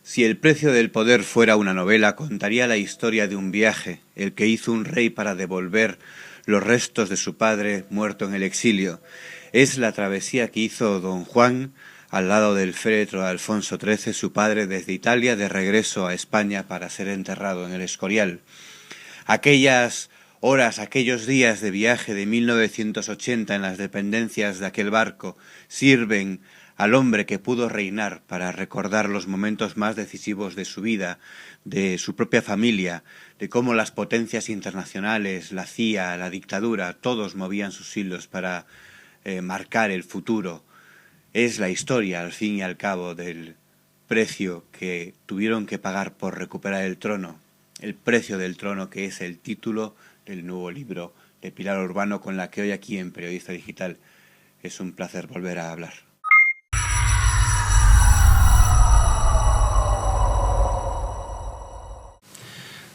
Si el precio del poder fuera una novela, contaría la historia de un viaje, el que hizo un rey para devolver los restos de su padre muerto en el exilio. Es la travesía que hizo don Juan al lado del féretro de Alfonso XIII, su padre, desde Italia de regreso a España para ser enterrado en el Escorial. Aquellas horas, aquellos días de viaje de 1980 en las dependencias de aquel barco sirven al hombre que pudo reinar para recordar los momentos más decisivos de su vida, de su propia familia, de cómo las potencias internacionales, la CIA, la dictadura, todos movían sus hilos para marcar el futuro. Es la historia, al fin y al cabo, del precio que tuvieron que pagar por recuperar el trono, el precio del trono, que es el título del nuevo libro de Pilar Urbano, con la que hoy aquí en Periodista Digital es un placer volver a hablar.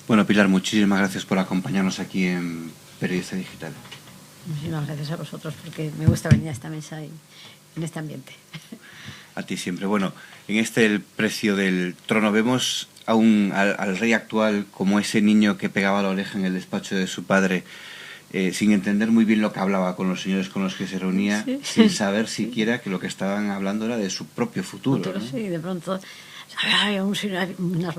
Bueno, Pilar, muchísimas gracias por acompañarnos aquí en Periodista Digital. Muchísimas gracias a vosotros, porque me gusta venir a esta mesa y en este ambiente. A ti siempre. Bueno, en el precio del trono vemos al rey actual como ese niño que pegaba la oreja en el despacho de su padre, sin entender muy bien lo que hablaba con los señores con los que se reunía, sí, sin saber siquiera que lo que estaban hablando era de su propio futuro, ¿no? Sí, de pronto había unas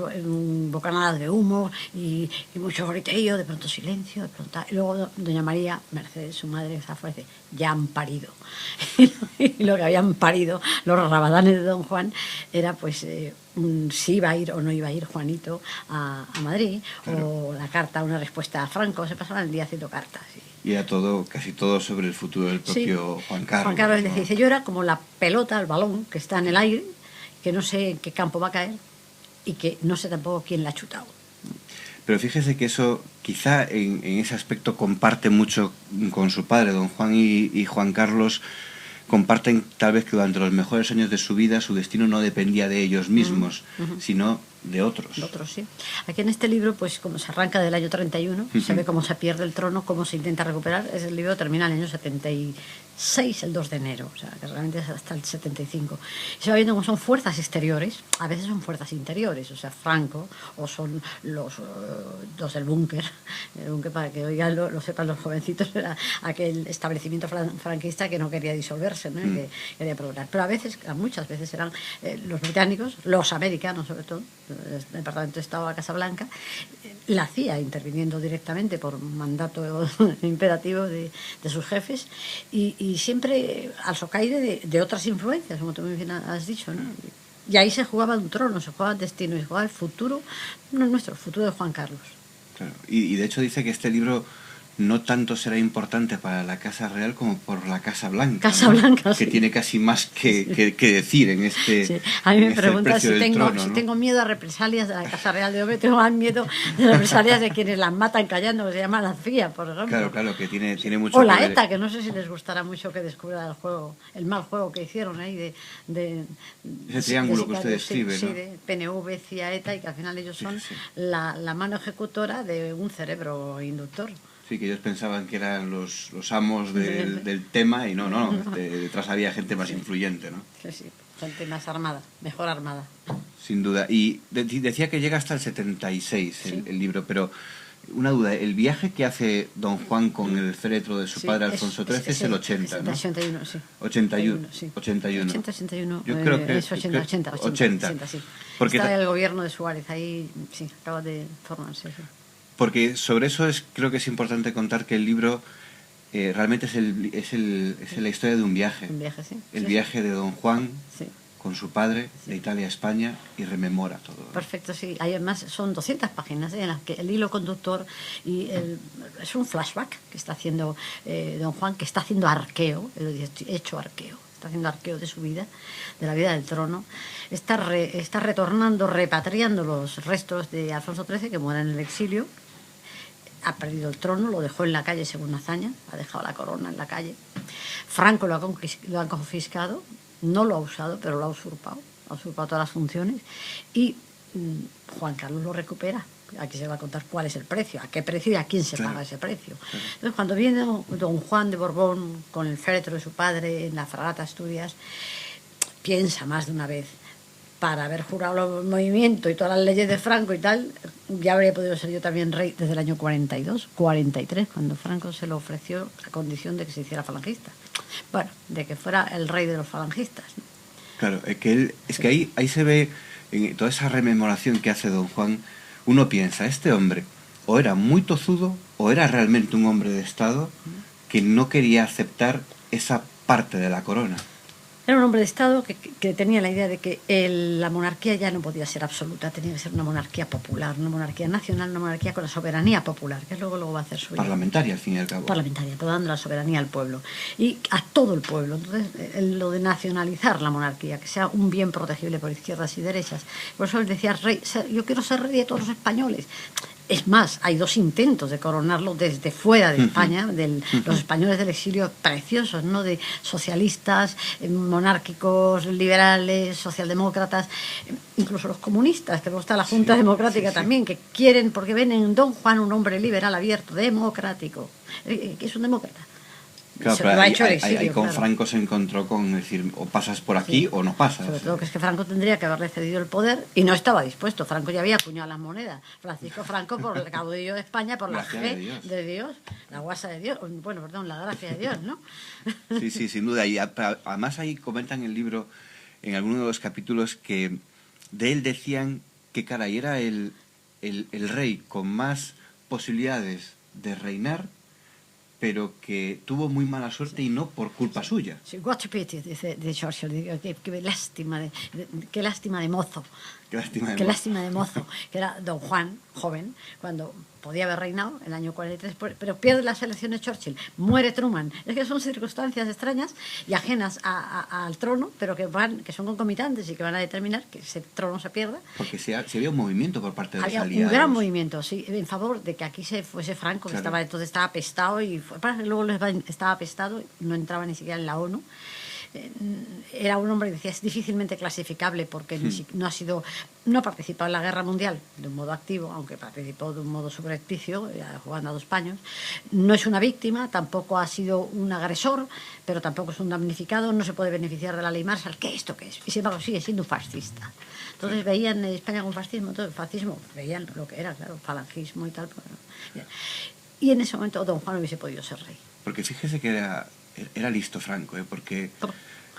bocanadas de humo y mucho griterío, de pronto silencio, de pronto... Y luego doña María Mercedes, su madre, esa fue, dice, ya han parido. Y lo que habían parido los rabadanes de don Juan era pues si iba a ir o no iba a ir Juanito a Madrid, claro, o la carta, una respuesta a Franco. Se pasaban el día haciendo cartas. Y era todo, casi todo sobre el futuro del propio, sí, Juan Carlos. Juan Carlos, ¿no? Dice, yo era como la pelota, el balón que está en el aire, que no sé en qué campo va a caer y que no sé tampoco quién la ha chutado. Pero fíjese que eso quizá en ese aspecto comparte mucho con su padre, don Juan y Juan Carlos. Comparten tal vez que durante los mejores años de su vida su destino no dependía de ellos mismos, sino de otros. De otros, sí. Aquí en este libro, pues como se arranca del año 31, se ve cómo se pierde el trono, cómo se intenta recuperar. El libro termina en el año 76, el 2 de enero, o sea, que realmente es hasta el 75. Y se va viendo cómo son fuerzas exteriores, a veces son fuerzas interiores, o sea, Franco, o son los del búnker, el búnker, para que oigan, lo sepan los jovencitos, era aquel establecimiento franquista que no quería disolverse, ¿no? Que quería progresar. Pero a veces, muchas veces eran los británicos, los americanos sobre todo, el Departamento de Estado de la Casa Blanca, la CIA interviniendo directamente por mandato imperativo de sus jefes y siempre al socaire de otras influencias, como tú muy bien has dicho, ¿no? Y ahí se jugaba un trono, se jugaba el destino, se jugaba el futuro, no nuestro, el futuro de Juan Carlos. Claro. Y de hecho dice que este libro no tanto será importante para la Casa Real como por la Casa Blanca. Casa Blanca, sí. Que tiene casi más que decir en este. Sí. A mí me preguntan si tengo miedo a represalias de la Casa Real. Yo me tengo más miedo de represalias de quienes las matan callando, que se llama la CIA, por ejemplo. Claro, que tiene mucho. O la ETA, que no sé si les gustará mucho que descubra el mal juego que hicieron ahí ese triángulo que usted describe, sí, ¿no? de PNV, CIA, ETA, y que al final ellos son la mano ejecutora de un cerebro inductor. Sí, que ellos pensaban que eran los amos del tema y no, detrás había gente más influyente, ¿no? Sí, gente más armada, mejor armada. Sin duda. Y decía que llega hasta el 76 el libro, pero una duda, el viaje que hace don Juan con el féretro de su padre Alfonso XIII es el 80, ¿no? 81, sí. 81, sí. 81. 81, yo creo que es 80, sí. Porque está el gobierno de Suárez, ahí sí, acaba de formarse, sí. Porque sobre eso creo que es importante contar que el libro realmente es la historia de un viaje. Un viaje, sí. El viaje de don Juan con su padre de Sí. Italia a España y rememora todo. Perfecto, sí. Además son 200 páginas en las que el hilo conductor es un flashback que está haciendo don Juan, que está haciendo arqueo, hecho arqueo. Está haciendo arqueo de su vida, de la vida del trono. Está retornando, repatriando los restos de Alfonso XIII, que muere en el exilio. Ha perdido el trono, lo dejó en la calle según hazaña, ha dejado la corona en la calle. Franco lo ha confiscado, no lo ha usado, pero lo ha usurpado todas las funciones. Y Juan Carlos lo recupera. Aquí se va a contar cuál es el precio, a qué precio y a quién se paga ese precio. Entonces, cuando viene don Juan de Borbón con el féretro de su padre en la fragata Asturias, piensa más de una vez, para haber jurado el movimiento y todas las leyes de Franco y tal, ya habría podido ser yo también rey desde el año 42, 43, cuando Franco se lo ofreció a condición de que se hiciera falangista. Bueno, de que fuera el rey de los falangistas, ¿no? Claro, es que ahí se ve, en toda esa rememoración que hace don Juan, uno piensa, este hombre o era muy tozudo o era realmente un hombre de Estado que no quería aceptar esa parte de la corona. Era un hombre de Estado que tenía la idea de que la monarquía ya no podía ser absoluta, tenía que ser una monarquía popular, una monarquía nacional, una monarquía con la soberanía popular, que es luego va a hacer suya. Parlamentaria, al fin y al cabo. Parlamentaria, pero dando la soberanía al pueblo y a todo el pueblo. Entonces, lo de nacionalizar la monarquía, que sea un bien protegible por izquierdas y derechas. Por eso él decía, rey, yo quiero ser rey de todos los españoles. Es más, hay 2 intentos de coronarlo desde fuera de España, de los españoles del exilio preciosos, ¿no? De socialistas, monárquicos, liberales, socialdemócratas, incluso los comunistas, que luego está la Junta Democrática también, que quieren, porque ven en don Juan un hombre liberal abierto, democrático, que es un demócrata. Claro, pero ahí con Franco se encontró con decir, o pasas por aquí o no pasas. Sobre todo que es que Franco tendría que haberle cedido el poder y no estaba dispuesto. Franco ya había acuñado las monedas. Francisco Franco, por el caudillo de España, por la fe de Dios, la guasa de Dios, bueno, perdón, la gracia de Dios, ¿no? Sí, sin duda. Y además ahí comentan en el libro, en alguno de los capítulos, que de él decían que, caray, era el rey con más posibilidades de reinar, pero que tuvo muy mala suerte y no por culpa suya. Sí, what a pity, dice de Churchill, qué lástima de mozo. Qué lástima de mozo, que era don Juan, joven, cuando podía haber reinado en el año 43, pero pierde las elecciones Churchill, muere Truman. Es que son circunstancias extrañas y ajenas al trono, pero que son concomitantes y que van a determinar que ese trono se pierda. Porque si había un movimiento por parte de los aliados. Un gran movimiento, sí, en favor de que aquí se fuese Franco, que claro. estaba apestado y luego estaba apestado, no entraba ni siquiera en la ONU. Era un hombre, decía, es difícilmente clasificable porque no ha participado en la guerra mundial de un modo activo, aunque participó de un modo subrepticio, jugando a 2 paños. No es una víctima, tampoco ha sido un agresor, pero tampoco es un damnificado, no se puede beneficiar de la ley Marshall. ¿Qué esto qué es? Y sin embargo sigue siendo un fascista. Entonces veían en España con fascismo, todo el fascismo, veían lo que era, claro, falangismo y tal. Y en ese momento don Juan no hubiese podido ser rey. Porque fíjese que era listo Franco, porque...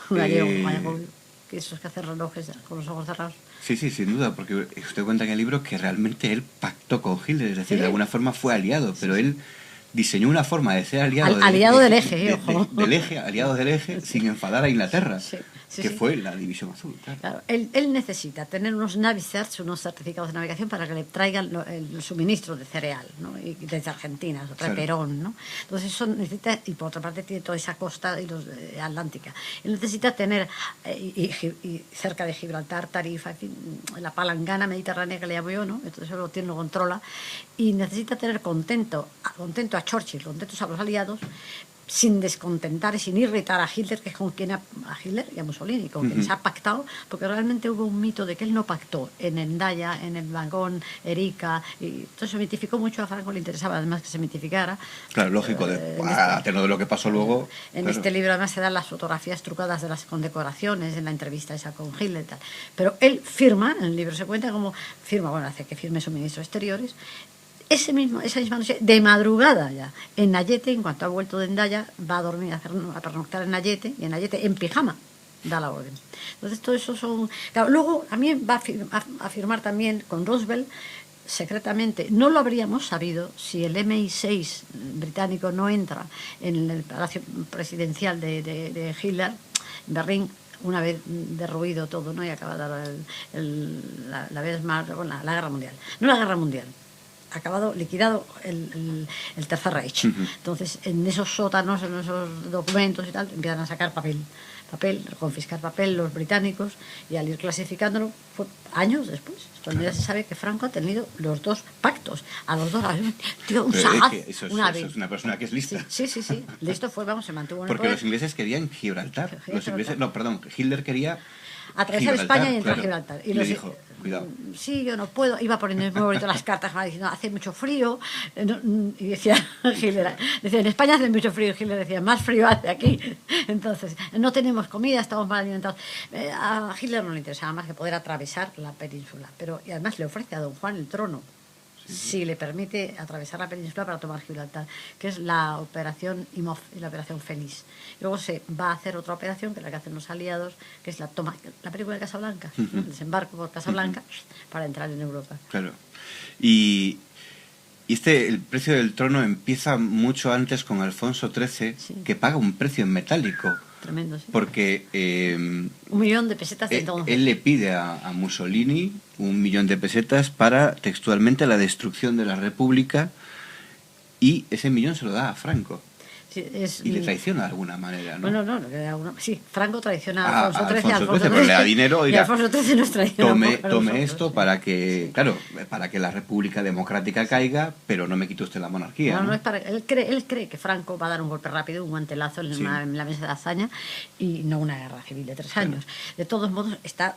Que esos que hacen relojes con los ojos cerrados. Sí, sin duda, porque usted cuenta en el libro que realmente él pactó con Hitler, es decir, de alguna forma fue aliado, pero él diseñó una forma de ser aliado del eje, ojo. Del eje, aliado del eje, sin enfadar a Inglaterra, que fue la División Azul. Claro, él necesita tener unos Navicerts, unos certificados de navegación para que le traigan el suministro de cereal, ¿no? Y desde Argentina, Perón, ¿no? Entonces eso necesita, y por otra parte tiene toda esa costa atlántica. Él necesita tener, y cerca de Gibraltar, Tarifa, en fin, la palangana mediterránea que le llamo yo, ¿no? Entonces eso lo controla, y necesita tener contento a Churchill, contentos a los aliados, sin descontentar y sin irritar a Hitler, que es con quien a Hitler y a Mussolini, con quien se ha pactado, porque realmente hubo un mito de que él no pactó en Hendaya, en el vagón Erika, y entonces se mitificó mucho. A Franco le interesaba además que se mitificara. Claro, lógico, a tenor de lo que pasó luego. En este libro además se dan las fotografías trucadas de las condecoraciones, en la entrevista esa con Hitler y tal. Pero él firma, en el libro se cuenta como hace que firme su ministro de Exteriores. Esa misma noche, de madrugada ya, en Nayete, en cuanto ha vuelto de Hendaya, va a dormir, a pernoctar en Nayete, y en Nayete, en pijama, da la orden. Entonces, todo eso son... Claro, luego, también va a firmar también con Roosevelt, secretamente. No lo habríamos sabido si el MI6 británico no entra en el palacio presidencial de Hitler, en Berlín, una vez derruido todo, ¿no? Y acabada la guerra mundial. No la guerra mundial. Liquidado el Tercer Reich. Entonces, en esos sótanos, en esos documentos y tal, empiezan a sacar papel, confiscar papel los británicos, y al ir clasificándolo, fue años después, cuando ya se sabe que Franco ha tenido los 2 pactos, a los 2, tío, un sagaz, eso es una persona que es lista. Sí, listo fue, se mantuvo en el porque poder. los ingleses querían Gibraltar, Hitler quería atravesar España y entrar a Gibraltar. Y le dijo, cuidado. Sí, yo no puedo. Iba poniendo muy bonito las cartas, diciendo, hace mucho frío. Y decía Hitler, decía, en España hace mucho frío. Y Hitler decía, más frío hace aquí. Entonces, no tenemos comida, estamos mal alimentados. A Hitler no le interesaba más que poder atravesar la península. Pero, y además le ofrece a don Juan el trono, si le permite atravesar la península para tomar Gibraltar, que es la operación IMOF y la operación Félix. Luego se va a hacer otra operación, que es la que hacen los aliados, que es la película de Casablanca, ¿no? El desembarco por Casablanca, para entrar en Europa. Claro. Y el precio del trono empieza mucho antes con Alfonso XIII, que paga un precio en metálico. Tremendo, sí. Porque 1.000.000 de pesetas de entonces. Él le pide a Mussolini 1.000.000 de pesetas para, textualmente, la destrucción de la República, y ese millón se lo da a Franco. Sí, y le traiciona de alguna manera, ¿no? Bueno, sí, Franco traiciona a Alfonso XIII, pero le da dinero, y Alfonso XIII nos traiciona. Tome esto para que, claro, para que la República Democrática caiga, pero no me quite usted la monarquía. No es para, él cree que Franco va a dar un golpe rápido, un guantelazo en la mesa de hazaña, y no una guerra civil de 3 años. De todos modos, está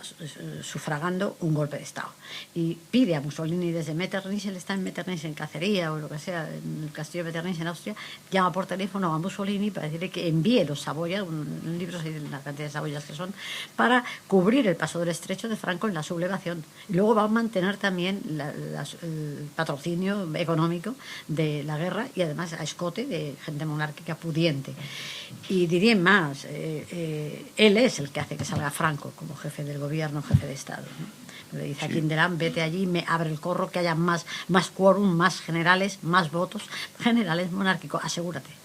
sufragando un golpe de Estado. Y pide a Mussolini desde Metternich, él está en Metternich, en Cacería o lo que sea, en el castillo de Metternich en Austria, llama por teléfono a Mussolini para decirle que envíe los Saboya, un libro de la cantidad de Saboyas que son, para cubrir el paso del estrecho de Franco en la sublevación. Y luego va a mantener también el patrocinio económico de la guerra, y además a escote de gente monárquica pudiente. Y diría más, él es el que hace que salga Franco como jefe del gobierno, jefe de Estado, ¿no? Le dice a Kinderán, vete allí, me abre el corro, que haya más quórum, más generales, más votos, generales monárquicos, asegúrate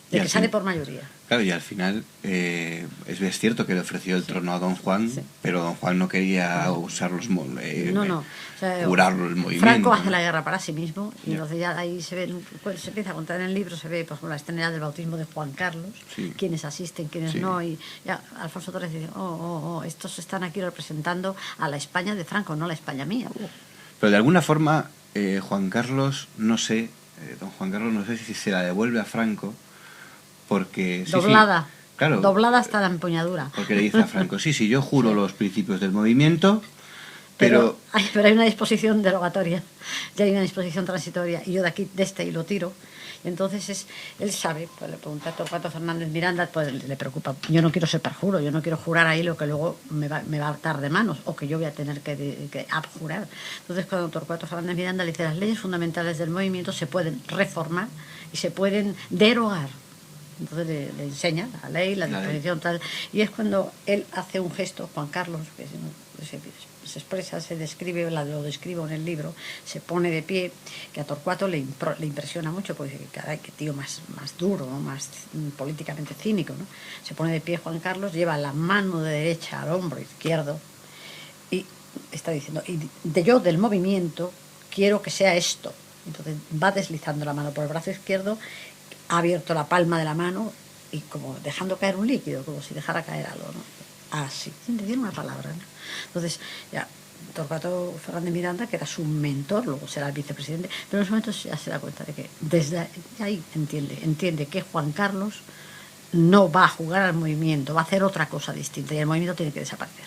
de que sale por mayoría. Claro, y al final es cierto que le ofreció el trono a don Juan, pero don Juan no quería usar los curar el movimiento. Franco hace la guerra para sí mismo, y entonces ya ahí se ve, se empieza a contar en el libro, se ve por ejemplo la escena del bautismo de Juan Carlos, quienes asisten, quienes no, y ya Alfonso XIII dice, estos están aquí representando a la España de Franco, no la España mía. Pero de alguna forma Juan Carlos, no sé, don Juan Carlos no sé si se la devuelve a Franco, porque doblada, claro, doblada hasta la empuñadura. Porque le dice a Franco, sí, yo juro los principios del movimiento, pero hay una disposición derogatoria, ya hay una disposición transitoria, y yo de aquí, de este, y lo tiro. Y entonces él sabe, pues le pregunta a Torcuato Fernández Miranda, pues le preocupa, yo no quiero ser perjuro, yo no quiero jurar ahí lo que luego me va a atar de manos, o que yo voy a tener que abjurar. Entonces cuando Torcuato Fernández Miranda le dice, las leyes fundamentales del movimiento se pueden reformar y se pueden derogar. Entonces le enseña la ley, la disposición tal, y es cuando él hace un gesto, Juan Carlos, que se expresa, se describe, lo describo en el libro, se pone de pie, que a Torcuato le impresiona mucho, porque dice, caray, qué tío más duro, ¿no? Más políticamente cínico, ¿no? Se pone de pie Juan Carlos, lleva la mano derecha al hombro izquierdo y está diciendo, yo del movimiento quiero que sea esto. Entonces va deslizando la mano por el brazo izquierdo, ha abierto la palma de la mano y como dejando caer un líquido, como si dejara caer algo, ¿no? Así, sin decir una palabra, ¿no? Entonces, ya, Torcuato Fernández Miranda, que era su mentor, luego será el vicepresidente, pero en ese momento ya se da cuenta de que desde ahí entiende que Juan Carlos no va a jugar al movimiento, va a hacer otra cosa distinta y el movimiento tiene que desaparecer.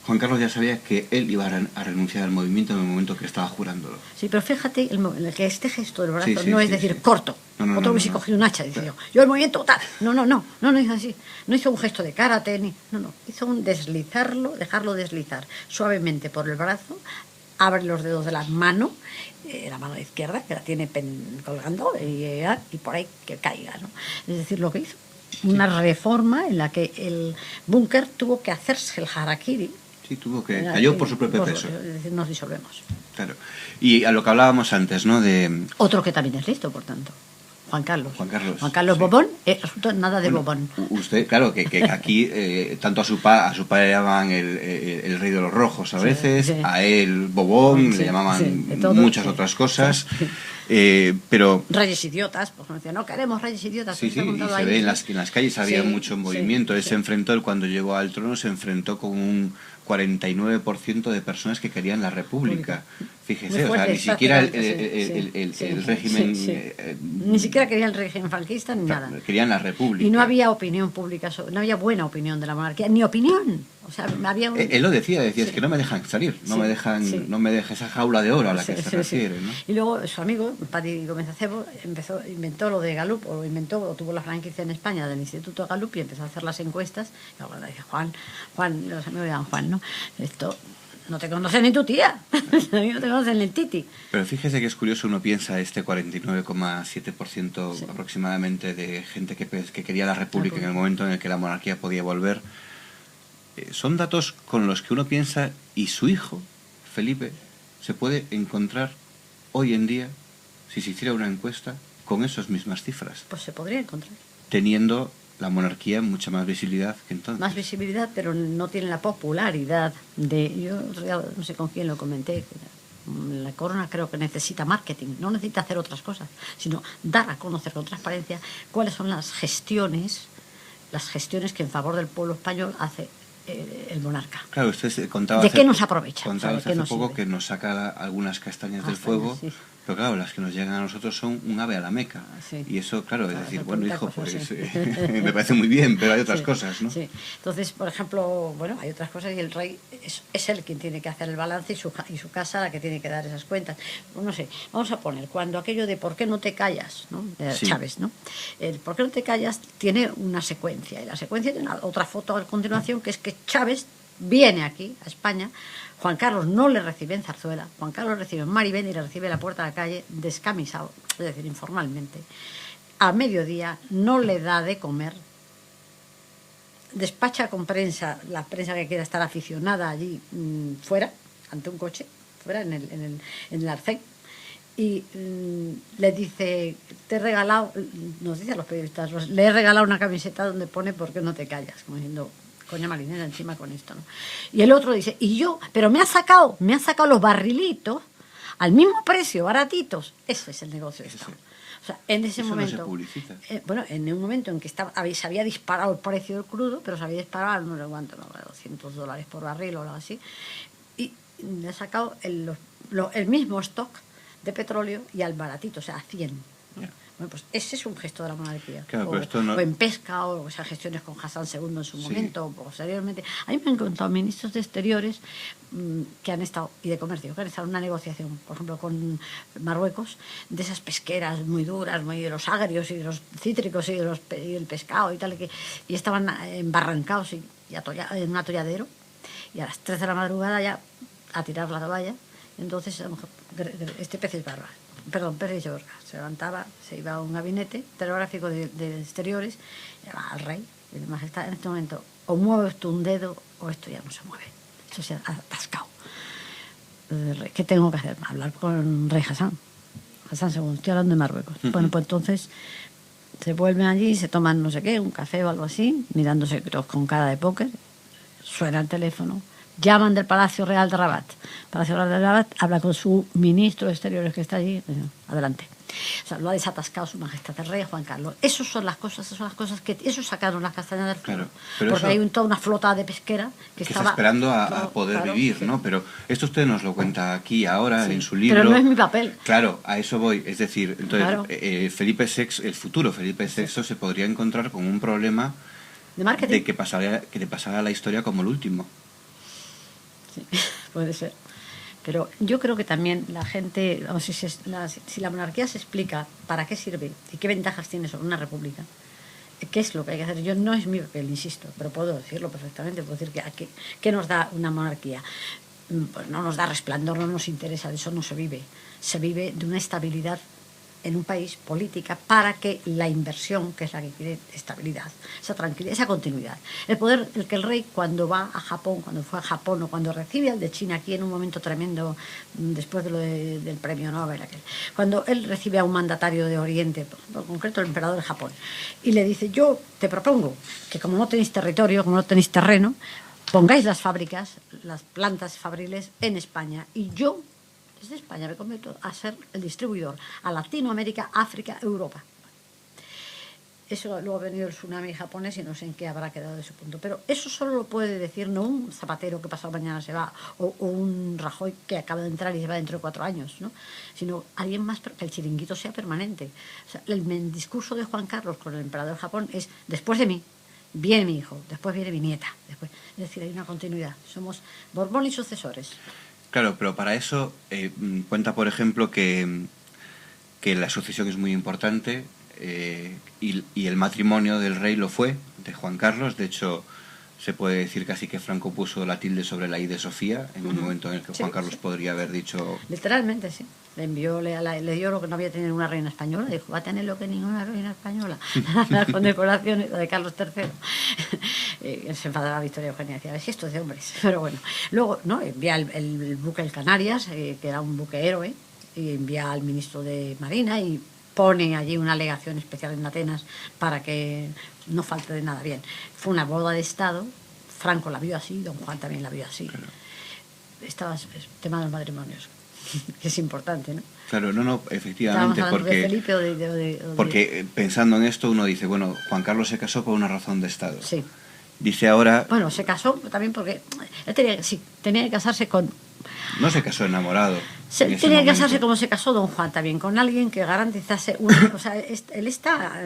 Juan Carlos ya sabía que él iba a renunciar al movimiento en el momento que estaba jurándolo. Sí, pero fíjate que este gesto del brazo no es decir corto. Otro hubiese cogido un hacha y dice yo el movimiento tal. No hizo así. No hizo un gesto de karate, hizo un deslizarlo, dejarlo deslizar suavemente por el brazo, abre los dedos de la mano izquierda, que la tiene colgando, y por ahí que caiga, ¿no? Es decir, lo que hizo. Una reforma en la que el búnker tuvo que hacerse el harakiri. Sí, cayó por su propio peso. Es decir, nos disolvemos. Claro. Y a lo que hablábamos antes, ¿no? Otro que también es listo, por tanto. Juan Carlos sí. Bobón, resulta nada de Bobón. Usted, claro, que aquí tanto a su padre le llamaban el rey de los rojos a veces, a él Bobón, le llamaban muchas otras cosas. Pero reyes idiotas, pues decía, no queremos reyes idiotas. Sí, y se ve en las calles había mucho movimiento. Él se enfrentó, cuando llegó al trono, se enfrentó con un 49% de personas que querían la república. Fíjese, ni siquiera el régimen... ni siquiera querían el régimen franquista ni nada. Querían la república. Y no había opinión pública, no había buena opinión de la monarquía, ni opinión. O sea, había Él lo decía, sí. es que no me dejan salir, no Sí, me dejan, sí. no me deja esa jaula de oro a la Sí, que se sí, refiere, sí. ¿no? Y luego su amigo, Paddy Gómez Acebo, inventó lo de Gallup, o tuvo la franquicia en España del Instituto Gallup y empezó a hacer las encuestas. Y ahora dice, Juan, los amigos llaman Juan, ¿no? Esto no te conoce ni tu tía, a mí no te conocen ni el Titi. Pero fíjese que es curioso, uno piensa este 49,7% Sí. aproximadamente de gente que quería la República en el momento en el que la monarquía podía volver. Son datos con los que uno piensa, y su hijo, Felipe, se puede encontrar hoy en día, si se hiciera una encuesta, con esas mismas cifras, Pues se podría encontrar. teniendo la monarquía mucha más visibilidad que entonces. Más visibilidad, pero no tiene la popularidad de... Yo no sé con quién lo comenté, que la corona creo que necesita marketing, no necesita hacer otras cosas, sino dar a conocer con transparencia cuáles son las gestiones que en favor del pueblo español hace el monarca. Claro, usted contaba ¿De qué nos aprovecha? Contaba O sea, ¿de qué hace nos poco sirve? que nos saca algunas castañas del Castañas, fuego, sí. pero claro, las que nos llegan a nosotros son un ave a la Meca. Sí. Y eso, claro, es Claro, decir, son bueno, tantas hijo, cosas, pues sí. me parece muy bien, pero hay otras Sí, cosas, ¿no? Sí. Entonces, por ejemplo, bueno, hay otras cosas y el rey es él quien tiene que hacer el balance y su casa la que tiene que dar esas cuentas. Pues no sé, vamos a poner, cuando aquello de ¿por qué no te callas? ¿No? Sí. Chávez, ¿no? El ¿por qué no te callas? Tiene una secuencia y la secuencia tiene otra foto a continuación que es que Chávez viene aquí, a España. Juan Carlos no le recibe en Zarzuela, Juan Carlos recibe en Maribén y le recibe en la puerta de la calle descamisado, es decir, informalmente. A mediodía no le da de comer, despacha con prensa, la prensa que quiera estar aficionada allí fuera, ante un coche, fuera en el arcén, y le dice, te he regalado, nos dice a los periodistas, le he regalado una camiseta donde pone ¿por qué no te callas? Como diciendo, coña marinera encima con esto, ¿no? Y el otro dice, y yo, pero me ha sacado los barrilitos al mismo precio, baratitos. Ese es el negocio de Estado. O sea, en ese Eso momento, no se publicita. bueno, en un momento en que se había disparado el precio del crudo, pero se había disparado, no sé cuánto, no, $200 por barril o algo así, y le ha sacado el mismo stock de petróleo y al baratito, o sea, a 100. ¿no? Yeah. Bueno, pues ese es un gesto de la monarquía. Claro, pero esto no... o en pesca, o esas gestiones con Hassan II en su Sí. momento, o posteriormente. A mí me han contado ministros de Exteriores que han estado, y de Comercio, que han estado en una negociación, por ejemplo, con Marruecos, de esas pesqueras muy duras, muy de los agrios y de los cítricos y del pescado y tal, y estaban embarrancados en un atolladero, y a las 3 de la madrugada ya a tirar la toalla. Entonces, a lo mejor, este pez es barba. Perdón, Pérez Llorca, se levantaba, se iba a un gabinete telegráfico de Exteriores, y llamaba al rey, y la majestad, en este momento, o mueve esto un dedo, o esto ya no se mueve. Esto se ha atascado. ¿Qué tengo que hacer? Hablar con rey Hassan II, estoy hablando de Marruecos. Bueno, pues entonces se vuelven allí, se toman no sé qué, un café o algo así, mirándose con cara de póker, suena el teléfono, llaman del Palacio Real de Rabat. Palacio Real de Rabat habla con su ministro de Exteriores que está allí. Adelante. O sea, lo ha desatascado su majestad el rey Juan Carlos. Esas son las cosas que... Eso sacaron las castañas del fuego. Claro, porque hay toda una flota de pesquera que está estaba esperando a poder vivir, sí. ¿no? Pero esto usted nos lo cuenta aquí, ahora, sí. en su libro. Pero no es mi papel. Claro, a eso voy. Es decir, entonces, Claro. Felipe VI, el futuro Felipe VI, sí. Se podría encontrar con un problema de marketing. De que le pasara la historia como el último. Sí, puede ser. Pero yo creo que también la gente, vamos, si la monarquía se explica para qué sirve y qué ventajas tiene sobre una república, qué es lo que hay que hacer. Yo no es mi papel, insisto, pero puedo decirlo perfectamente. Puedo decir que ¿qué nos da una monarquía? Pues no nos da resplandor, no nos interesa, de eso no se vive. Se vive de una estabilidad en un país política para que la inversión, que es la que quiere estabilidad, esa tranquilidad, esa continuidad. El poder, que el rey cuando va a Japón, cuando fue a Japón o cuando recibe al de China aquí en un momento tremendo, después de del premio Nobel, cuando él recibe a un mandatario de Oriente, por concreto el emperador de Japón, y le dice, yo te propongo que como no tenéis territorio, como no tenéis terreno, pongáis las fábricas, las plantas fabriles en España, y yo desde España me convierto a ser el distribuidor a Latinoamérica, África, Europa. Eso luego ha venido el tsunami japonés y no sé en qué habrá quedado de ese punto. Pero eso solo lo puede decir no un Zapatero que pasado mañana se va o un Rajoy que acaba de entrar y se va dentro de 4 años, ¿no? Sino alguien más, que el chiringuito sea permanente. O sea, el discurso de Juan Carlos con el emperador de Japón es después de mí. viene mi hijo, después viene mi nieta, después, es decir, hay una continuidad. Somos Borbón y sucesores. Claro, pero para eso cuenta, por ejemplo, que la sucesión es muy importante y el matrimonio del rey lo fue, de Juan Carlos. De hecho, se puede decir casi que Franco puso la tilde sobre la I de Sofía en un momento en el que Juan Carlos podría haber dicho... Literalmente, sí. Le dio lo que no había tenido una reina española. Dijo, va a tener lo que ninguna reina española. Las condecoraciones de Carlos III. Se enfadaba Victoria Eugenia. Decía, si esto es de hombres. Pero bueno. Luego, ¿no? Envía el buque El Canarias, que era un buque héroe, y envía al ministro de Marina y pone allí una alegación especial en Atenas para que no falte de nada. Bien, fue una boda de Estado. Franco la vio así, don Juan también la vio así. Claro. Estaba el tema de los matrimonios, que es importante, ¿no? Claro, no, efectivamente, porque, de Felipe porque pensando en esto uno dice, bueno, Juan Carlos se casó por una razón de Estado. Sí. Dice ahora... Bueno, se casó también porque él tenía que casarse con... No se casó enamorado. Tenía que casarse como se casó don Juan también, con alguien que garantizase una... O sea, él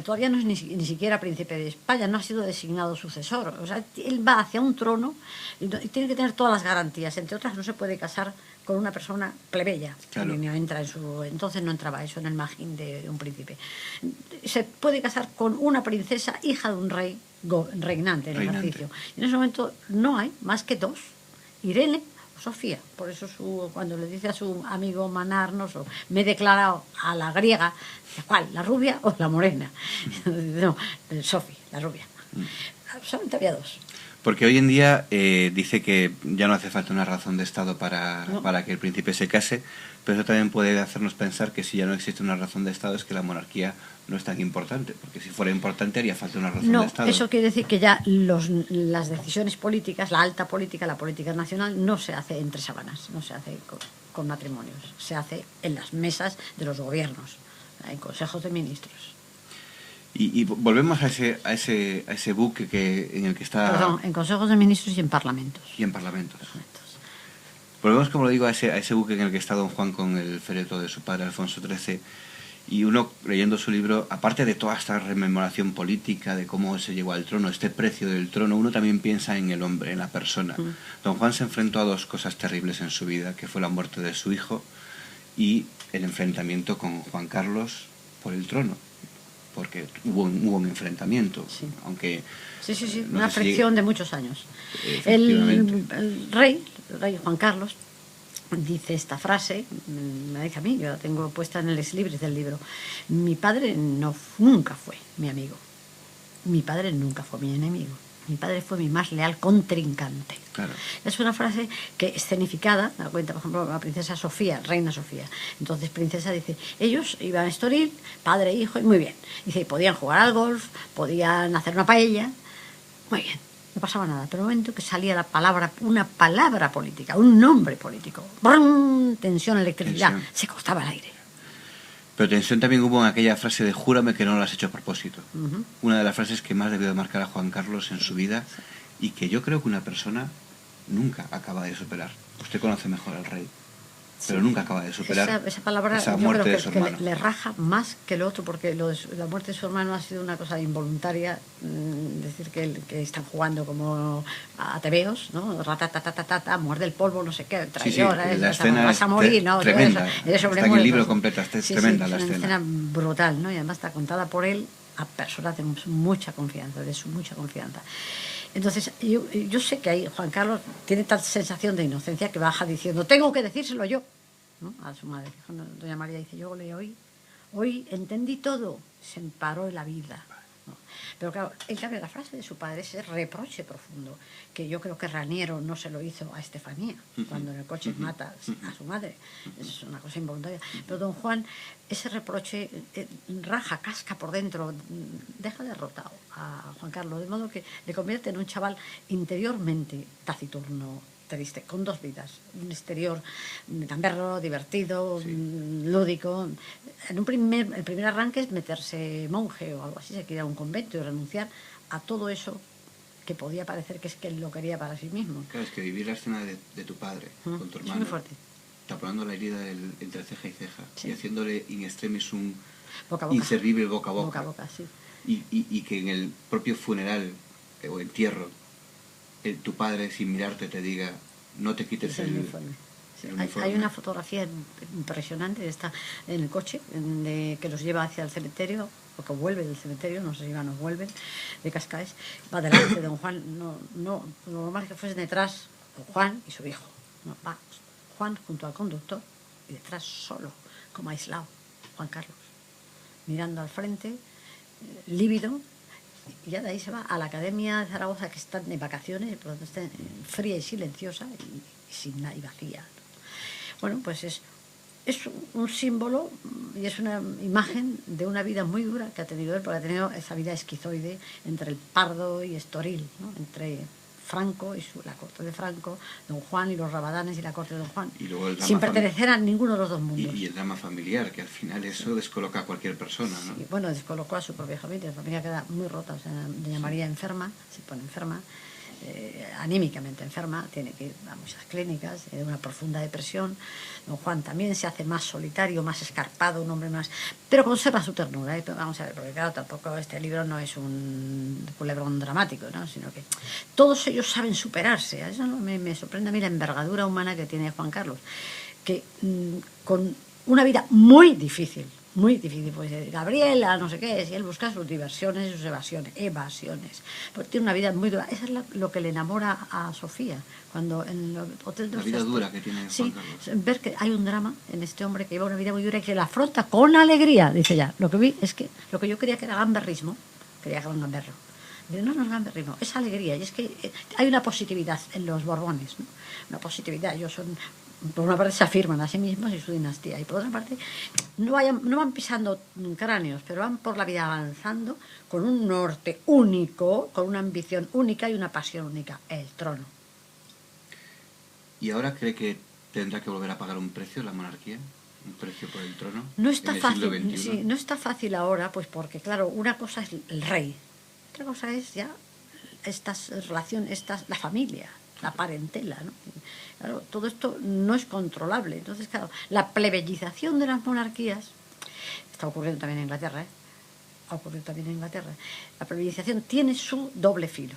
todavía no es ni siquiera príncipe de España, no ha sido designado sucesor. O sea, él va hacia un trono y tiene que tener todas las garantías. Entre otras, no se puede casar con una persona plebeya. Claro. No entra entonces no entraba eso en el margen de un príncipe. Se puede casar con una princesa, hija de un rey reinante en ejercicio. Y en ese momento no hay más que dos, Irene o Sofía. Por eso cuando le dice a su amigo Manarnos, me he declarado a la griega, ¿cuál? ¿La rubia o la morena? No, Sofía, la rubia. Solamente había dos. Porque hoy en día dice que ya no hace falta una razón de Estado para que el príncipe se case, pero eso también puede hacernos pensar que si ya no existe una razón de Estado es que la monarquía no es tan importante, porque si fuera importante haría falta una razón de Estado. No, eso quiere decir que ya las decisiones políticas, la alta política, la política nacional, no se hace entre sábanas, no se hace con matrimonios, se hace en las mesas de los gobiernos, en consejos de ministros. Y volvemos a ese buque en el que está... Perdón, en consejos de ministros y en parlamentos. Y en parlamentos. Volvemos, como lo digo, a ese buque en el que está don Juan con el féretro de su padre, Alfonso XIII. Y uno, leyendo su libro, aparte de toda esta rememoración política, de cómo se llegó al trono, este precio del trono, uno también piensa en el hombre, en la persona. Don Juan se enfrentó a dos cosas terribles en su vida, que fue la muerte de su hijo y el enfrentamiento con Juan Carlos por el trono. Porque hubo un enfrentamiento, aunque... Sí, una fricción de muchos años. El rey Juan Carlos dice esta frase, me dice a mí, yo la tengo puesta en el ex libris del libro: mi padre nunca fue mi amigo, mi padre nunca fue mi enemigo, mi padre fue mi más leal contrincante. Claro. Es una frase que escenificada, da cuenta, por ejemplo, la princesa Sofía, reina Sofía. Entonces, princesa dice, ellos iban a Estoril, padre e hijo, y muy bien. Dice, podían jugar al golf, podían hacer una paella, muy bien, no pasaba nada. Pero en el momento que salía una palabra política, un nombre político, ¡brum! Tensión, electricidad, se cortaba el aire. Pero tensión también hubo en aquella frase de júrame que no lo has hecho a propósito. Una de las frases que más debió de marcar a Juan Carlos en su vida y que yo creo que una persona nunca acaba de superar. Usted conoce mejor al rey, pero nunca acaba de superar esa palabra, esa muerte de su hermano. Que le raja más que lo otro, porque la muerte de su hermano ha sido una cosa involuntaria, decir que están jugando como a tebeos, ¿no? Ratatatata, muerde el polvo, no sé qué, traidor, la escena vas a morir, ¿no? Tremenda. Está en el libro completo, es tremenda la escena. Es una escena brutal, ¿no? Y además está contada por él a personas de mucha confianza, mucha confianza. Entonces, yo sé que ahí Juan Carlos tiene tal sensación de inocencia que baja diciendo, tengo que decírselo yo, ¿no? A su madre. Doña María dice, yo le hoy entendí todo, se me paró la vida, ¿no? Pero claro, en cambio la frase de su padre es ese reproche profundo, que yo creo que Raniero no se lo hizo a Estefanía, cuando en el coche mata a su madre. Es una cosa involuntaria. Pero don Juan, ese reproche raja, casca por dentro, deja derrotado a Juan Carlos, de modo que le convierte en un chaval interiormente taciturno, triste, con dos vidas, un exterior gamberro, divertido, lúdico. El primer arranque es meterse monje o algo así, se quiere ir a un convento y renunciar a todo eso que podía parecer que es que él lo quería para sí mismo. Claro, es que vivir la escena de tu padre con tu hermano, es muy fuerte, tapando la herida entre ceja y ceja, y haciéndole in extremis un boca a boca. Inservible boca a boca. Boca a boca, sí. Y que en el propio funeral o entierro, tu padre sin mirarte te diga, no te quites Es el uniforme. Sí, el uniforme. hay una fotografía impresionante, está en el coche que los lleva hacia el cementerio, o que vuelve del cementerio, no sé si van o vuelven, de Cascais, va delante de don Juan, lo normal es que fuesen detrás don Juan y su hijo, no, va Juan junto al conductor y detrás solo, como aislado, Juan Carlos, mirando al frente, lívido, y ya de ahí se va a la Academia de Zaragoza, que está de vacaciones, por lo tanto está fría y silenciosa y sin nada y vacía. Bueno, pues es un símbolo y es una imagen de una vida muy dura que ha tenido él, porque ha tenido esa vida esquizoide entre el Pardo y Estoril, ¿no? Entre Franco y la corte de Franco, don Juan y los rabadanes y la corte de don Juan, y luego sin pertenecer a ninguno de los dos mundos. Y el drama familiar, que al final eso descoloca a cualquier persona, ¿no? Sí, bueno, descolocó a su propia familia, la familia queda muy rota, o sea, doña María enferma, se pone enferma, anímicamente enferma, tiene que ir a muchas clínicas, de una profunda depresión. Don Juan también se hace más solitario, más escarpado, un hombre más, pero conserva su ternura, ¿eh? Vamos a ver, porque claro, tampoco este libro no es un culebrón dramático, ¿no? Sino que todos ellos saben superarse. Eso no me sorprende a mí la envergadura humana que tiene Juan Carlos, que con una vida muy difícil, pues Gabriela, no sé qué, si él busca sus diversiones y sus evasiones, porque tiene una vida muy dura. Eso es lo que le enamora a Sofía, cuando en el hotel de la vida dura que tiene Juan Carlos. Ver que hay un drama en este hombre que lleva una vida muy dura y que la afronta con alegría, dice ya. Lo que vi es que lo que yo quería que era gamberrismo, quería que era un gamberro. Dice, no es gamberrismo, es alegría, y es que hay una positividad en los Borbones, ¿no? Una positividad, ellos son, por una parte se afirman a sí mismos y su dinastía, y por otra parte no van pisando cráneos, pero van por la vida avanzando con un norte único, con una ambición única y una pasión única, el trono. ¿Y ahora cree que tendrá que volver a pagar un precio la monarquía? ¿Un precio por el trono? No está en el fácil, siglo XXI? sí, no está fácil ahora, pues porque claro, una cosa es el rey, otra cosa es ya estas relaciones, la familia, la parentela, ¿no? Claro, todo esto no es controlable. Entonces, claro, la plebeyización de las monarquías está ocurriendo también en Inglaterra, ¿eh? Ha ocurrido también en Inglaterra. La plebeyización tiene su doble filo,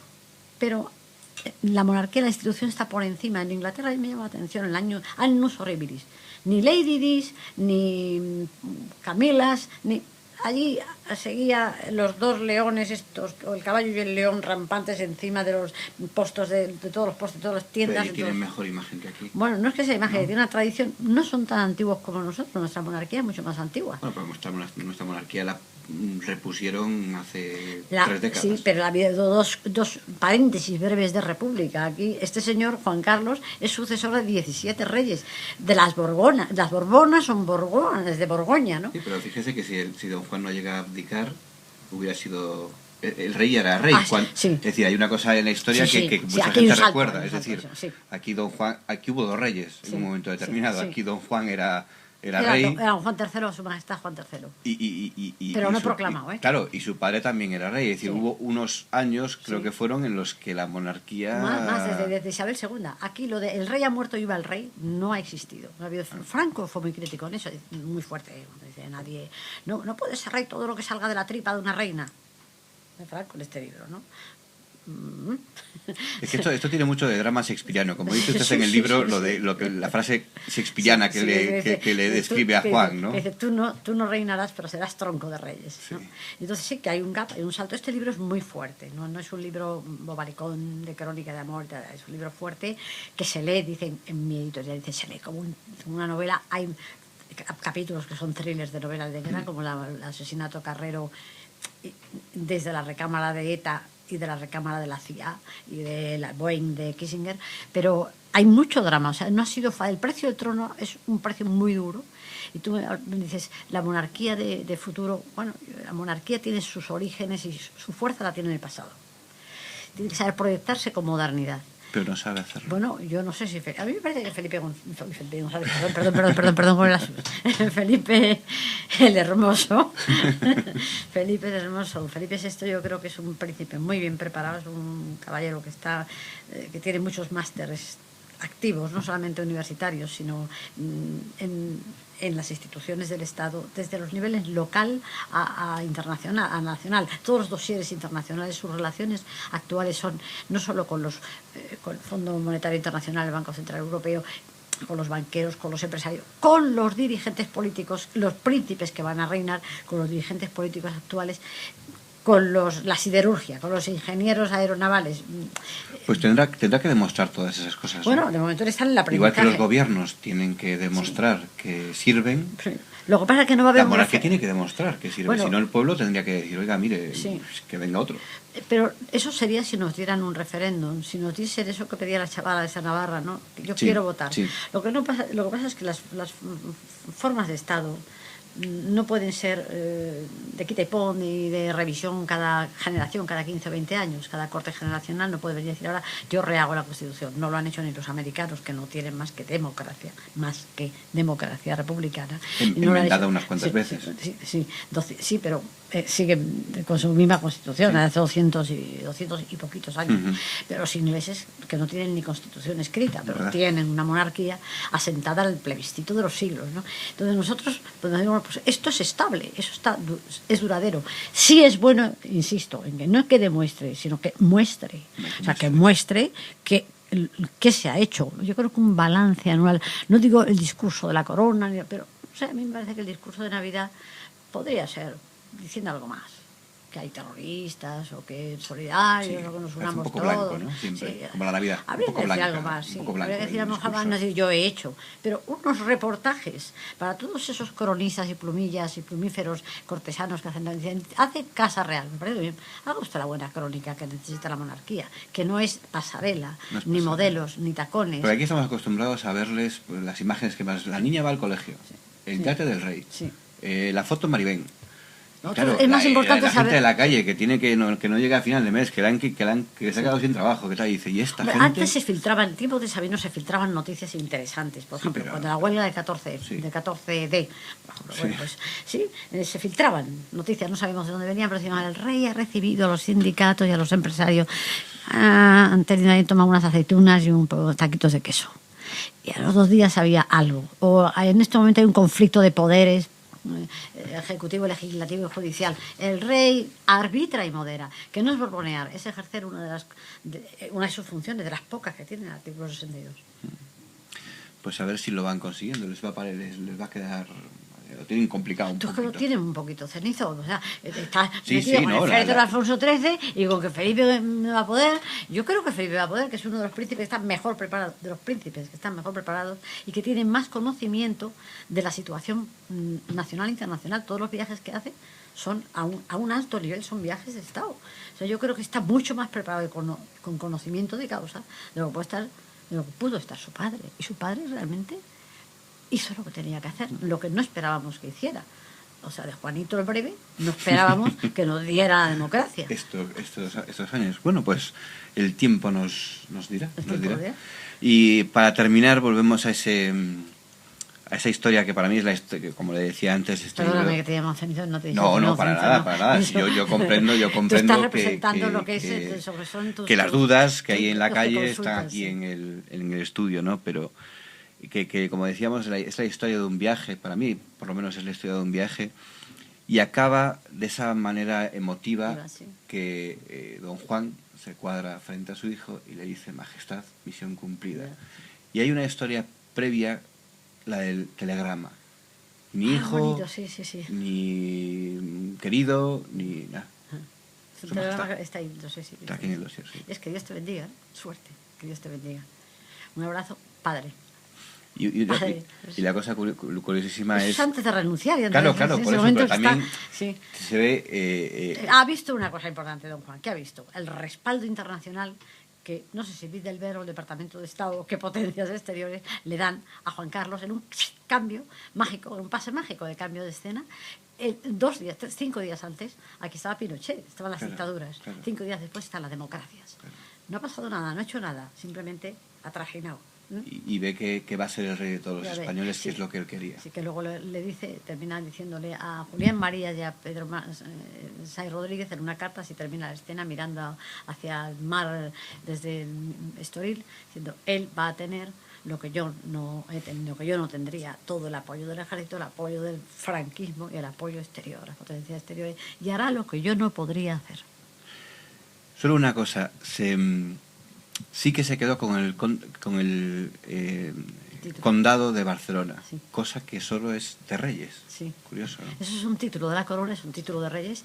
pero la monarquía, la institución está por encima. En Inglaterra me llama la atención el año Annus Horribilis. Ni Lady Dis, ni Camilas, ni... Allí seguía los dos leones estos, o el caballo y el león rampantes encima de los postos de todos los postos, de todas las tiendas. Pero allí tienen mejor imagen que aquí. Bueno, no es que sea imagen, tiene una tradición, no son tan antiguos como nosotros, nuestra monarquía es mucho más antigua. Bueno, pero nuestra monarquía la repusieron hace 3 décadas. Sí, pero ha habido dos paréntesis breves de república. Aquí este señor, Juan Carlos, es sucesor de 17 reyes, de las Borbonas. Las Borbonas son Borgonas, de Borgoña, ¿no? Sí, pero fíjese que si don Juan no llega a abdicar, hubiera sido... El rey era rey. Sí. Es decir, hay una cosa en la historia que mucha gente recuerda. Es decir, aquí don Juan, aquí hubo 2 reyes en un momento determinado. Aquí don Juan era rey. Era Juan III, su majestad Juan III. Pero no proclamado, ¿eh? Claro, y su padre también era rey. Es decir, hubo unos años, creo que fueron, en los que la monarquía... Más desde Isabel II. Aquí lo de el rey ha muerto y viva el rey no ha existido. No ha habido... Franco fue muy crítico en eso, muy fuerte. Dice, nadie... No puede ser rey todo lo que salga de la tripa de una reina. De Franco en este libro, ¿no? Es que esto tiene mucho de drama shakespeariano, como dice usted en el libro, la frase shakespeariana que le describe a Juan, ¿no? Dice, tú no reinarás, pero serás tronco de reyes, ¿no? Sí. Entonces sí que hay un gap, hay un salto. Este libro es muy fuerte, no es un libro bobaricón de crónica de amor, es un libro fuerte que se lee, dicen en mi editorial, dice, se lee como una novela. Hay capítulos que son thrillers de novela de guerra, como el asesinato carrero desde la recámara de ETA y de la recámara de la CIA y de la Boeing de Kissinger, pero hay mucho drama. O sea, no ha sido fácil. El precio del trono es un precio muy duro. Y tú me dices, la monarquía de futuro, bueno, la monarquía tiene sus orígenes y su fuerza la tiene en el pasado. Tiene que saber proyectarse con modernidad. Pero no sabe hacerlo. Bueno, yo no sé si... A mí me parece que Felipe González... Perdón con el asunto. Felipe el Hermoso. Felipe el Hermoso. Felipe VI yo creo que es un príncipe muy bien preparado, es un caballero que tiene muchos másteres activos, no solamente universitarios, sino en las instituciones del Estado, desde los niveles local a internacional, a nacional. Todos los dosieres internacionales, sus relaciones actuales son no solo con el Fondo Monetario Internacional, el Banco Central Europeo, con los banqueros, con los empresarios, con los dirigentes políticos, los príncipes que van a reinar, con los dirigentes políticos actuales, con la siderurgia, con los ingenieros aeronavales. Pues tendrá que demostrar todas esas cosas. Bueno, ¿no? de momento están en la Igual que los gobiernos tienen que demostrar que sirven. Sí. Lo que pasa es que no va a haber... La monarquía tiene que demostrar que sirve. Bueno, si no, el pueblo tendría que decir, oiga, mire, que venga otro. Pero eso sería si nos dieran un referéndum, si nos diesen eso que pedía la chavala de esa Navarra, ¿no? Que yo quiero votar. Sí. Lo que pasa es que las formas de Estado no pueden ser de quita y pon y de revisión cada generación, cada 15 o 20 años. Cada corte generacional no puede venir a decir ahora yo rehago la Constitución. No lo han hecho ni los americanos, que no tienen más que democracia republicana. Enmendada unas cuantas veces. Sí, pero siguen con su misma Constitución, hace 200 y poquitos años. Pero los ingleses, que no tienen ni Constitución escrita, pero tienen una monarquía asentada al plebiscito de los siglos, ¿no? Entonces nosotros pues esto es estable, es duradero. Sí es bueno, insisto, en que no es que demuestre, sino que muestre. O sea, que muestre qué se ha hecho. Yo creo que un balance anual, no digo el discurso de la corona, pero a mí me parece que el discurso de Navidad podría ser diciendo algo más, que hay terroristas o que solidarios, o que nos unamos un poco todos. blanco, ¿no? Siempre, como la Navidad. Habría un poco que decir blanca, algo más, sí. Un poco blanco, habría que decir, jamás no decir yo he hecho, pero unos reportajes para todos esos cronistas y plumillas y plumíferos cortesanos que dicen, hace Casa Real, me parece bien. Haga usted la buena crónica que necesita la monarquía, que no es pasarela, ni modelos, ni tacones. Pero aquí estamos acostumbrados a verles pues, las imágenes que más... La niña va al colegio, el yate del rey, la foto en Maribén. ¿No? Claro, es más importante la saber... gente de la calle que no llega a final de mes, que se ha quedado sin trabajo, que tal, dice, y esta gente... Antes se filtraban, en el tiempo de Sabino se filtraban noticias interesantes, por ejemplo, cuando la huelga de 14D, por ejemplo, pues, se filtraban noticias, no sabemos de dónde venían, pero decían, el rey ha recibido a los sindicatos y a los empresarios, han tenido ahí tomado unas aceitunas y un taquitos de queso. Y a los 2 días había algo, o en este momento hay un conflicto de poderes, ejecutivo, legislativo y judicial. El rey arbitra y modera, que no es borbonear, es ejercer una de sus funciones, de las pocas que tiene el artículo 62. Pues a ver si lo van consiguiendo, les va a quedar... Lo tienen complicado un poquito. Lo tienen un poquito cenizo, o sea, está metido con el féretro de Alfonso XIII y con que Felipe va a poder. Yo creo que Felipe va a poder, que es uno de los príncipes que están mejor preparados, y que tienen más conocimiento de la situación nacional e internacional. Todos los viajes que hace son a un alto nivel, son viajes de Estado. O sea, yo creo que está mucho más preparado y con conocimiento de causa de lo que pudo estar su padre. Y su padre realmente hizo lo que tenía que hacer, lo que no esperábamos que hiciera. O sea, de Juanito el Breve no esperábamos que nos diera la democracia. Estos años. Bueno, pues el tiempo nos dirá. Y para terminar, volvemos a esa historia que para mí es la historia, como le decía antes... Perdóname que te llamo cenizo, no te dije... No, para nada. Si yo comprendo Tú estás representando lo que es son tus... Que las dudas que hay en la calle están aquí en el estudio, ¿no? Pero... Que como decíamos, es la historia de un viaje, para mí, por lo menos es la historia de un viaje, y acaba de esa manera emotiva que don Juan se cuadra frente a su hijo y le dice, Majestad, misión cumplida. Y hay una historia previa, la del telegrama. Ni hijo, bonito, ni querido, ni nada. Está ahí, está aquí en el dossier, sí. Es que Dios te bendiga, suerte, que Dios te bendiga. Un abrazo, padre. Y la cosa curiosísima es... antes de renunciar. Claro, por eso, pero también se ve... Ha visto una cosa importante, don Juan, ¿qué ha visto? El respaldo internacional que, no sé si Bilderberg o el Departamento de Estado o qué potencias exteriores le dan a Juan Carlos en un cambio mágico, un pase mágico de cambio de escena. 5 días antes, aquí estaba Pinochet, estaban las dictaduras. 5 días después están las democracias. No ha pasado nada, no ha hecho nada, simplemente ha trajinado. y ve que va a ser el rey de todos los Ya ve, españoles, sí. que es lo que él quería. Así que luego le dice, termina diciéndole a Julián María y a Pedro Saiz Rodríguez en una carta, si termina la escena mirando hacia el mar desde el Estoril, diciendo, él va a tener lo que yo no he tenido, lo que yo no tendría, todo el apoyo del ejército, el apoyo del franquismo y el apoyo exterior, la potencia exterior, y hará lo que yo no podría hacer. Solo una cosa, sí que se quedó con el condado de Barcelona, Sí. cosa que solo es de reyes. Sí. Curioso, ¿no? Eso es un título de la corona, es un título de reyes.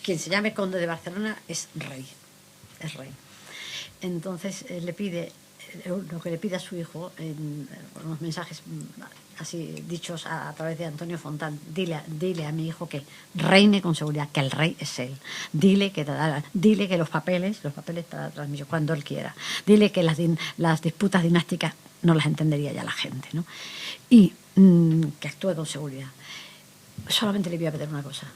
Quien se llame conde de Barcelona es rey. Es rey. Entonces le pide lo que le pide a su hijo en unos mensajes así dichos a través de Antonio Fontán. Dile a mi hijo que reine con seguridad, que el rey es él. Dile que los papeles para la transmisión, cuando él quiera. Dile que las disputas dinásticas no las entendería ya la gente, ¿no? Y que actúe con seguridad. Solamente le voy a pedir una cosa.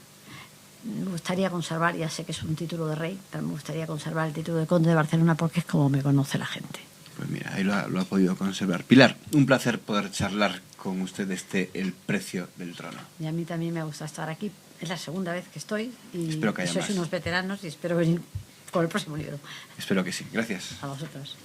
Me gustaría conservar, ya sé que es un título de rey, pero me gustaría conservar el título de conde de Barcelona porque es como me conoce la gente. Pues mira, ahí lo ha podido conservar. Pilar, un placer poder charlar con usted El precio del trono. Y a mí también me gusta estar aquí. Es la segunda vez que estoy y espero que haya sois más. unos veteranos y espero venir con el próximo libro. Espero que sí. Gracias. A vosotros.